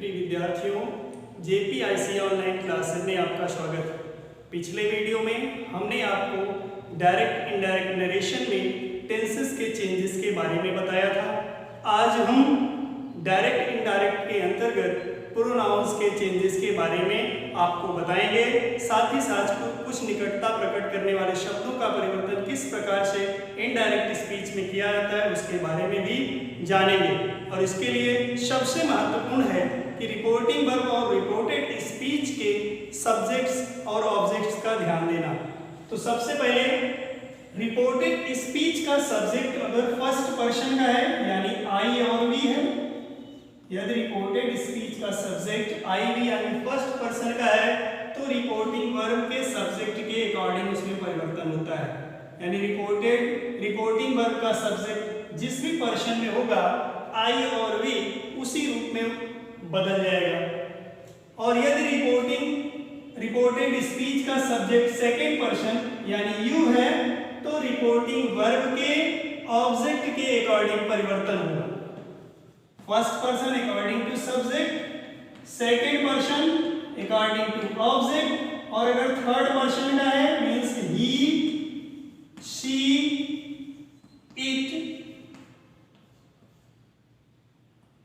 प्रिय विद्यार्थियों, जेपीआईसी online classes में आपका स्वागत है। पिछले वीडियो में हमने आपको डायरेक्ट इनडायरेक्ट नरेशन में टेंसेस के चेंजेस के बारे में बताया था। आज हम डायरेक्ट इनडायरेक्ट के अंतर्गत प्रोनाउंस के चेंजेस के बारे में आपको बताएंगे। साथ ही साथ कुछ निकटता प्रकट करने वाले शब्दों का परिवर्तन किस प्रकार से इनडायरेक्ट स्पीच में किया जाता है उसके बारे में भी जानेंगे। और इसके लिए सबसे महत्वपूर्ण है कि रिपोर्टिंग वर्ब और रिपोर्टेड स्पीच के सब्जेक्ट्स और ऑब्जेक्ट्स का ध्यान देना। तो सबसे पहले रिपोर्टेड स्पीच का सब्जेक्ट अगर फर्स्ट पर्सन का है यानी आई और वी है, यदि रिपोर्टेड स्पीच का सब्जेक्ट आई वी यानी फर्स्ट पर्सन का है तो रिपोर्टिंग वर्ब के सब्जेक्ट के अकॉर्डिंग उसमें परिवर्तन होता है। यानी रिपोर्टिंग वर्ब का सब्जेक्ट जिस भी पर्सन में होगा आई और वी उसी रूप में बदल जाएगा। और यदि रिपोर्टेड स्पीच का सब्जेक्ट सेकेंड पर्सन यानी यू है तो रिपोर्टिंग वर्ब के ऑब्जेक्ट के अकॉर्डिंग परिवर्तन होगा। First person according to subject, second person according to object, और अगर थर्ड पर्सन का है मीन्स ही, शी, इट,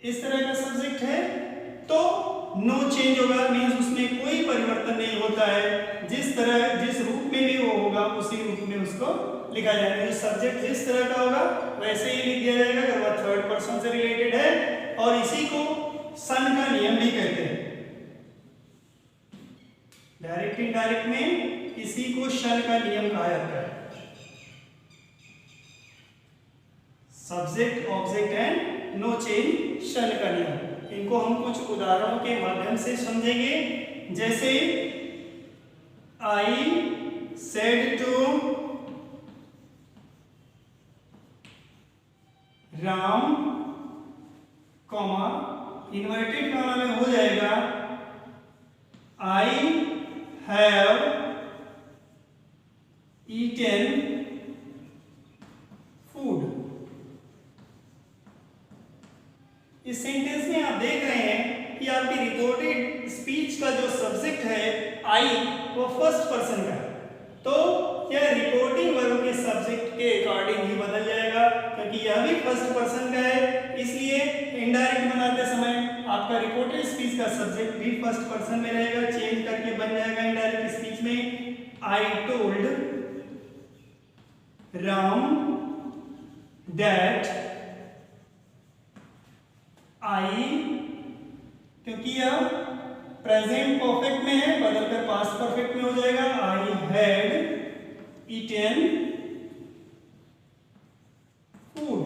इस तरह का सब्जेक्ट है तो नो चेंज होगा, मीन्स उसमें कोई परिवर्तन नहीं होता है। जिस रूप में भी वो होगा उसी रूप में उसको लिखा जाएगा। जो सब्जेक्ट जिस तरह का होगा वैसे ही लिख दिया जाएगा अगर वह थर्ड पर्सन से रिलेटेड है। और इसी को सन का नियम भी कहते हैं। डायरेक्ट इनडायरेक्ट में इसी को शन का नियम कहा जाता है। Subject, object and no change, शन का नियम। इनको हम कुछ उदाहरणों के माध्यम से समझेंगे। जैसे I said to Ram, comma inverted comma में हो जाएगा आई हैव ईटेन फूड। इस सेंटेंस में आप देख रहे हैं कि आपकी रिपोर्टेड स्पीच का जो सब्जेक्ट है आई वो फर्स्ट पर्सन का है, तो यह रिपोर्टिंग वर्ब के सब्जेक्ट के अकॉर्डिंग ही बदल जाएगा क्योंकि यह भी फर्स्ट पर्सन का है। इसलिए इनडायरेक्ट बनाते समय आपका रिपोर्टेड स्पीच का सब्जेक्ट भी फर्स्ट पर्सन में रहेगा, चेंज करके बन जाएगा इनडायरेक्ट स्पीच में I told Ram that I, क्योंकि यह प्रेजेंट परफेक्ट में है बदलकर पास्ट परफेक्ट में हो जाएगा आई हैड ईटेन फूड।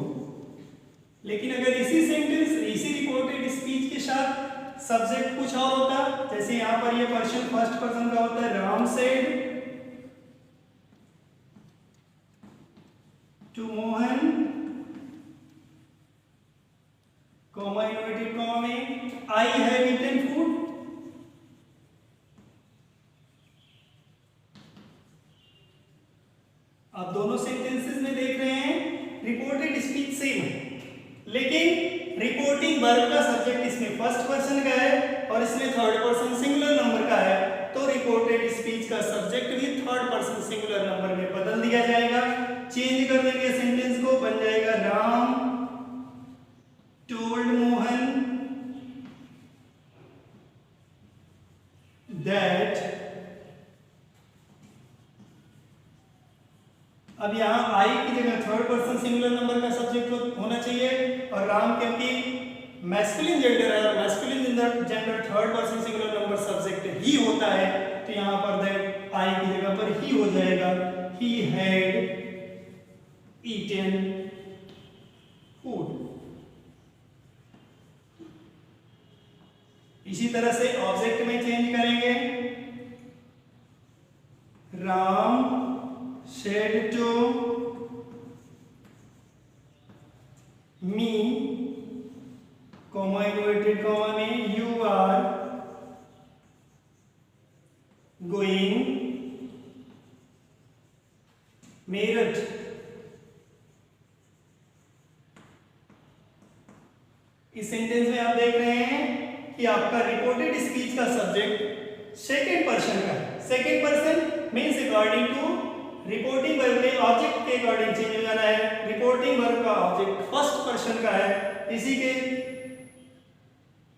लेकिन अगर इसी सेंटेंस, इसी रिपोर्टेड स्पीच के साथ सब्जेक्ट कुछ और होता, जैसे यहां पर ये पर्सन फर्स्ट पर्सन का होता है Ram said to Mohan, comma inverted comma में आई हैव ईटेन फूड। आप दोनों सेंटेंसेस में देख रहे हैं रिपोर्टेड स्पीच सेम है, लेकिन रिपोर्टिंग वर्ब का सब्जेक्ट इसमें फर्स्ट पर्सन का है और इसमें थर्ड पर्सन सिंगुलर नंबर का है, तो रिपोर्टेड स्पीच का सब्जेक्ट भी थर्ड पर्सन सिंगुलर नंबर में बदल दिया जाएगा। चेंज कर देंगे सेंटेंस को, बन जाएगा राम टोल्ड मोहन दैट। अब यहाँ आई की जगह थर्ड पर्सन सिंगुलर नंबर का सब्जेक्ट होना चाहिए और राम क्योंकि मैस्कुलिन जेंडर है, masculine gender third person singular number subject ही होता है, तो यहाँ पर दैट आई की जगह पर ही हो जाएगा ही हैड ईटेन फूड। इसी तरह से ऑब्जेक्ट में चेंज करेंगे, Ram said to me, comma inverted comma में you are going मेरठ। इस सेंटेंस में आप देख रहे हैं कि आपका रिपोर्टेड स्पीच का सब्जेक्ट सेकेंड पर्सन का है। Second person means according to reporting verb में ऑब्जेक्ट के अकॉर्डिंग चेंज हो जाना है। रिपोर्टिंग वर्ब का ऑब्जेक्ट फर्स्ट पर्सन का है, इसी के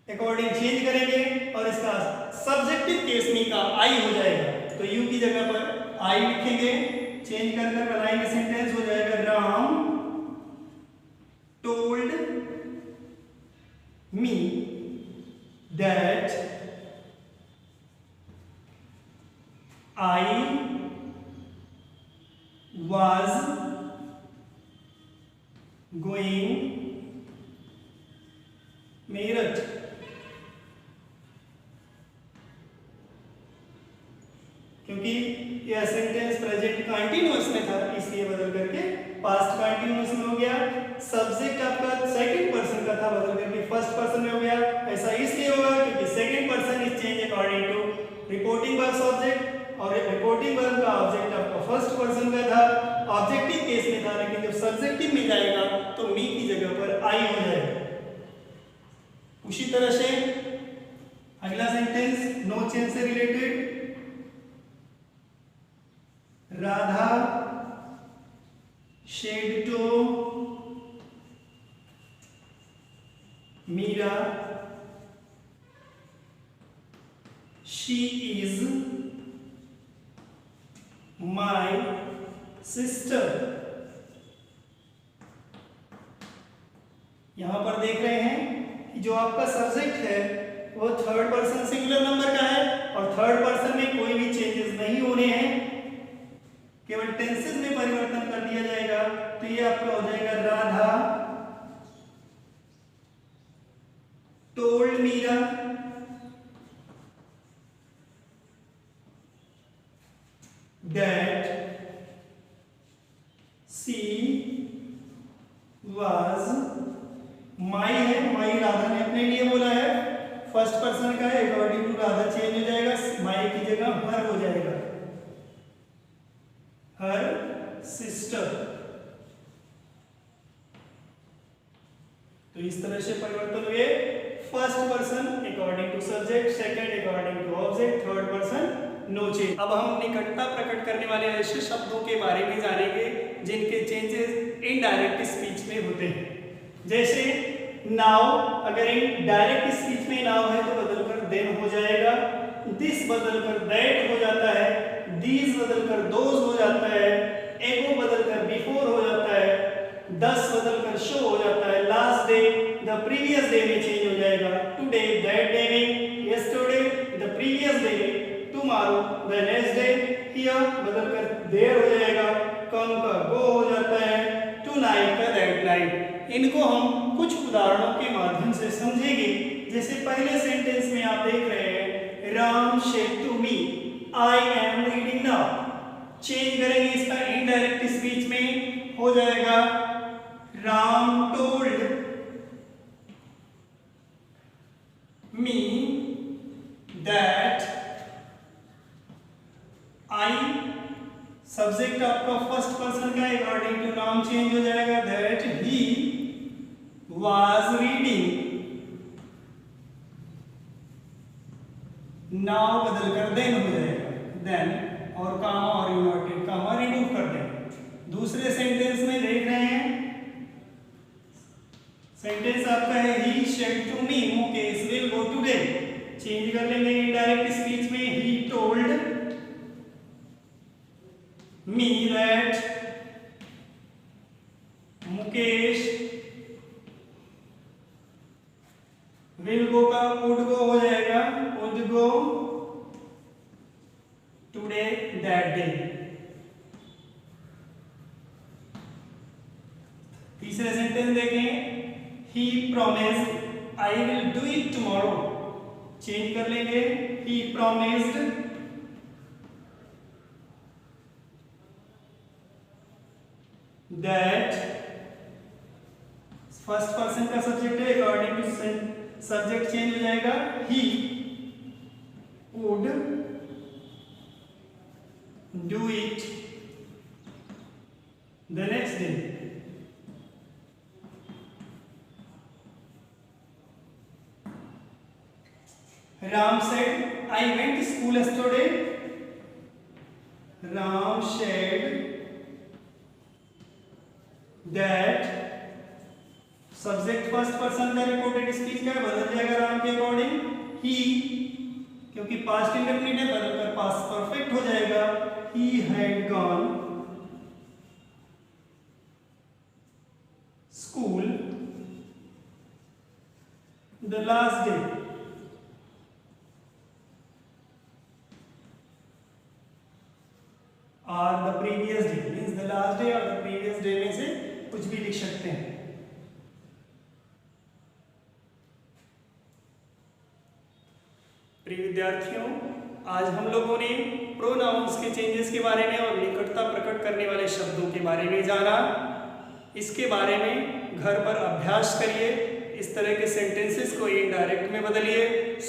अकॉर्डिंग चेंज करेंगे और इसका सब्जेक्टिव केस में का आई हो जाएगा, तो यू की जगह पर आई लिखेंगे। चेंज कर कर बनाएंगे सेंटेंस, हो जाएगा Ram told me that I was going Meerut. क्योंकि यह सेंटेंस प्रेजेंट कंटिन्यूअस में था इसलिए बदल करके पास्ट कंटिन्यूअस में हो गया। सब्जेक्ट आपका सेकंड पर्सन का था, बदल करके फर्स्ट पर्सन में हो गया। ऐसा इसलिए होगा क्योंकि second person is change according to reporting verb object, और रिपोर्टिंग वर्ब का ऑब्जेक्ट आपका फर्स्ट पर्सन का था, ऑब्जेक्टिव केस में था, लेकिन जब सब्जेक्टिव में जाएगा तो मी की जगह पर आई हो जाएगा। उसी तरह से अगला सेंटेंस नो चेंज से related, Radha said to Meera she is my sister. यहां पर देख रहे हैं कि जो आपका सब्जेक्ट है वो थर्ड पर्सन सिंगुलर नंबर का है और थर्ड पर्सन में कोई भी चेंजेस नहीं होने हैं, केवल टेंसेस में परिवर्तन कर दिया जाएगा। तो ये आपका हो जाएगा Radha told Meera that she was my है, माई राधा ने अपने लिए बोला है, फर्स्ट पर्सन का है, अकॉर्डिंग टू राधा चेंज हो जाएगा, माई की जगह हर हो जाएगा, हर सिस्टर। तो इस तरह से परिवर्तन हुए, first person according to subject, second according to object, third person no change. अब हम निकटता प्रकट करने वाले ऐसे शब्दों के बारे में जानेंगे जिनके चेंजेस इनडायरेक्ट स्पीच में होते हैं। जैसे नाउ, अगर इन डायरेक्ट स्पीच में नाउ है तो बदलकर देन हो जाएगा, दिस बदलकर दैट हो जाता है, दीज बदलकर दोज हो जाता है, एगो बदलकर बिफोर हो जाता है, दस बदलकर शो हो जाता है, last day the previous day में चेंज हो जाएगा, टुडे दैट डे में, यस्टरडे द प्रीवियस डे में, tomorrow the next day, here बदलकर देयर हो जाएगा, कम का गो हो जाता है, टुनाइट का दैट नाइट। इनको हम कुछ उदाहरणों के माध्यम से समझेंगे। जैसे पहले सेंटेंस में आप देख रहे हैं Ram said to me I am reading now, change करेंगे इसका इनडायरेक्ट स्पीच में हो जाएगा Ram told me that I, subject आपका फर्स्ट पर्सन का अकॉर्डिंग टू नाउन चेंज हो जाएगा, that he was reading, now बदलकर देन हो जाएगा, देन और कामा और इन्वर्टेड कामा रिमूव कर देंगे। दूसरे सेंटेंस में देख रहे हैं, सेंटेंस आपका है he said to me Mukesh will go today, change कर लेंगे इनडायरेक्ट स्पीच में, he told me that Mukesh will go का वुड गो हो जाएगा, would go today that day. तीसरे सेंटेंस देखें, he promised I will do it tomorrow, change कर लेंगे, he promised that, first person का सब्जेक्ट है, अकॉर्डिंग टू सब्जेक्ट चेंज हो जाएगा, he would do it the next day. Ram said, I went school yesterday. Ram said that subject first person का reported speech क्या है, बदल जाएगा राम के अकॉर्डिंग ही, क्योंकि पास्ट इंडेफिनिट है, बदलकर पास्ट परफेक्ट हो जाएगा। He had gone school the last day. और the previous day means the last day और द प्रीवियस डे में से कुछ भी लिख सकते हैं। प्रिय विद्यार्थियों, आज हम लोगों ने प्रोनाउंस के चेंजेस के बारे में और निकटता प्रकट करने वाले शब्दों के बारे में जाना। इसके बारे में घर पर अभ्यास करिए, इस तरह के सेंटेंसेस को इनडायरेक्ट में बदलिए।